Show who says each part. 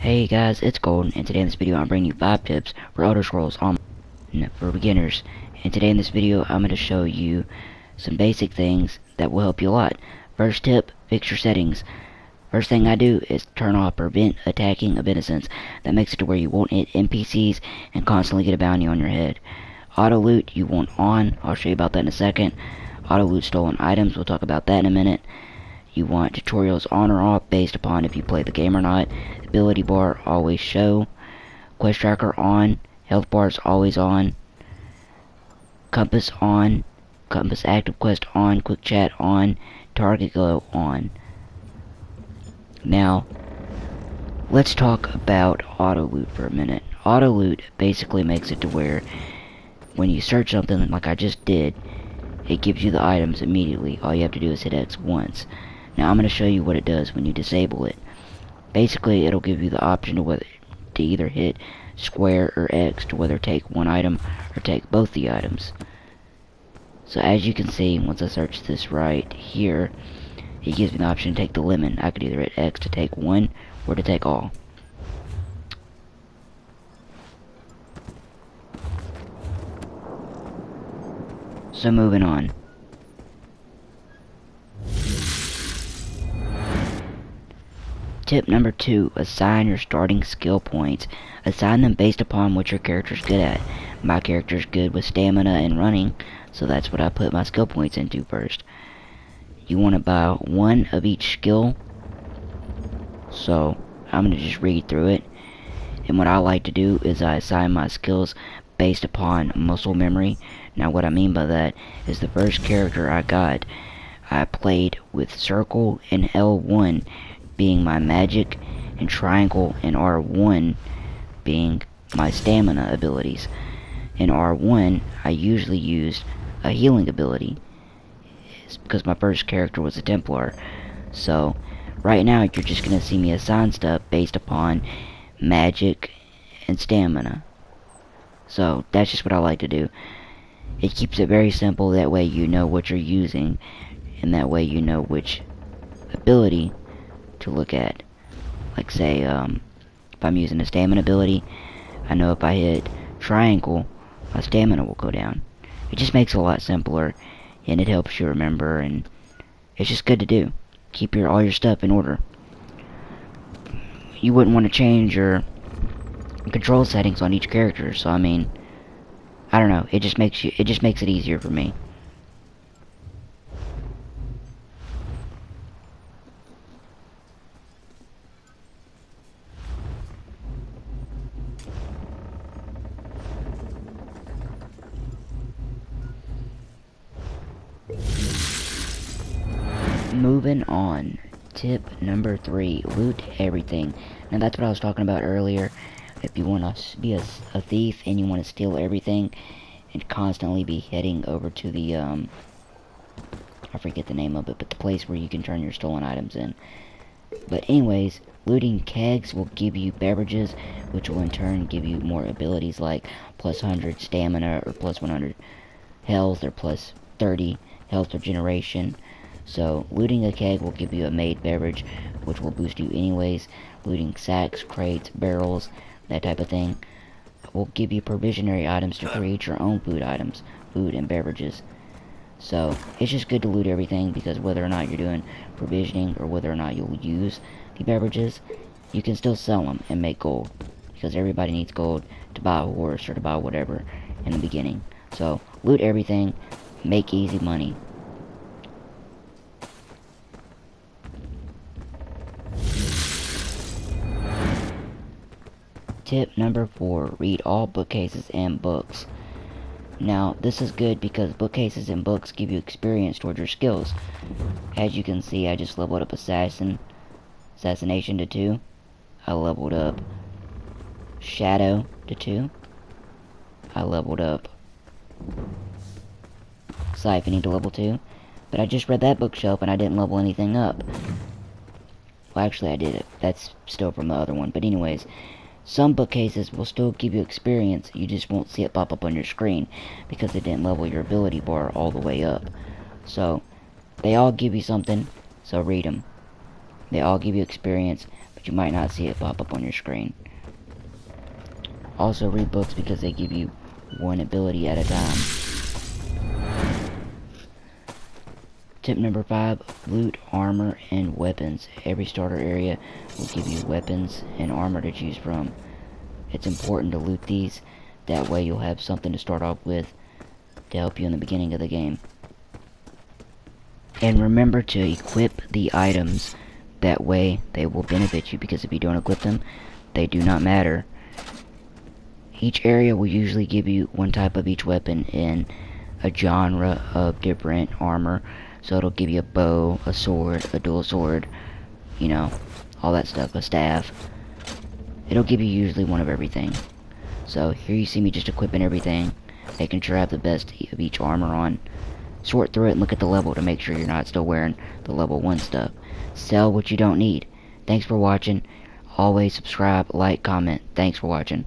Speaker 1: Hey guys, it's Golden, and today in this video I'm bringing you 5 tips for Elder Scrolls Online for beginners. And today in this video I'm going to show you some basic things that will help you a lot. First tip, fix your settings. First thing I do is turn off prevent attacking of innocents. That makes it to where you won't hit NPCs and constantly get a bounty on your head. Auto loot you want on, I'll show you about that in a second. Auto loot stolen items, we'll talk about that in a minute. You want tutorials on or off based upon if you play the game or not. Ability bar always show. Quest tracker on. Health bars always on. Compass on. Compass active quest on. Quick chat on. Target glow on. Now, let's talk about auto loot for a minute. Auto loot basically makes it to where when you search something like I just did, it gives you the items immediately. All you have to do is hit X once. Now I'm going to show you what it does when you disable it. Basically, it'll give you the option to either hit square or X to whether take one item or take both the items. So as you can see, once I search this right here, it gives me the option to take the lemon. I could either hit X to take one or to take all. So moving on. Tip number 2, assign your starting skill points. Assign them based upon what your character's good at. My character's good with stamina and running, so that's what I put my skill points into first. You want to buy one of each skill, so I'm going to just read through it. And what I like to do is I assign my skills based upon muscle memory. Now what I mean by that is the first character I got, I played with circle and L1 being my magic, and triangle and R1 being my stamina abilities. In R1, I usually used a healing ability. It's because my first character was a Templar. So, right now you're just going to see me assign stuff based upon magic and stamina. So, that's just what I like to do. It keeps it very simple, that way you know what you're using, and that way you know which ability to look at. Like say, if I'm using a stamina ability, I know if I hit triangle, my stamina will go down. It just makes it a lot simpler, and it helps you remember, and it's just good to do. Keep all your stuff in order. You wouldn't want to change your control settings on each character, so I mean, I don't know, it just makes it easier for me. Moving on, tip number 3, loot everything. Now that's what I was talking about earlier. If you want to be a thief and you want to steal everything and constantly be heading over to the I forget the name of it, but the place where you can turn your stolen items in. But anyways, looting kegs will give you beverages, which will in turn give you more abilities like plus 100 stamina or plus 100 health or plus 30 health regeneration. So looting a keg will give you a made beverage, which will boost you anyways. Looting sacks, crates, barrels, that type of thing will give you provisionary items to create your own food items, food and beverages. So it's just good to loot everything, because whether or not you're doing provisioning or whether or not you'll use the beverages, you can still sell them and make gold, because everybody needs gold to buy a horse or to buy whatever in the beginning. So loot everything, make easy money. Tip number 4, read all bookcases and books. Now, this is good because bookcases and books give you experience towards your skills. As you can see, I just leveled up assassination to 2. I leveled up shadow to 2. I leveled up siphoning to level 2. But I just read that bookshelf and I didn't level anything up. Well, actually I did it. That's still from the other one. But anyways, some bookcases will still give you experience, you just won't see it pop up on your screen because it didn't level your ability bar all the way up. So, they all give you something, so read them. They all give you experience, but you might not see it pop up on your screen. Also read books because they give you one ability at a time. Tip number 5, loot, armor, and weapons. Every starter area will give you weapons and armor to choose from. It's important to loot these, that way you'll have something to start off with to help you in the beginning of the game. And remember to equip the items, that way they will benefit you, because if you don't equip them, they do not matter. Each area will usually give you one type of each weapon in a genre of different armor. So it'll give you a bow, a sword, a dual sword, you know, all that stuff, a staff. It'll give you usually one of everything. So here you see me just equipping everything, making sure I have the best of each armor on. Sort through it and look at the level to make sure you're not still wearing the level 1 stuff. Sell what you don't need. Thanks for watching. Always subscribe, like, comment. Thanks for watching.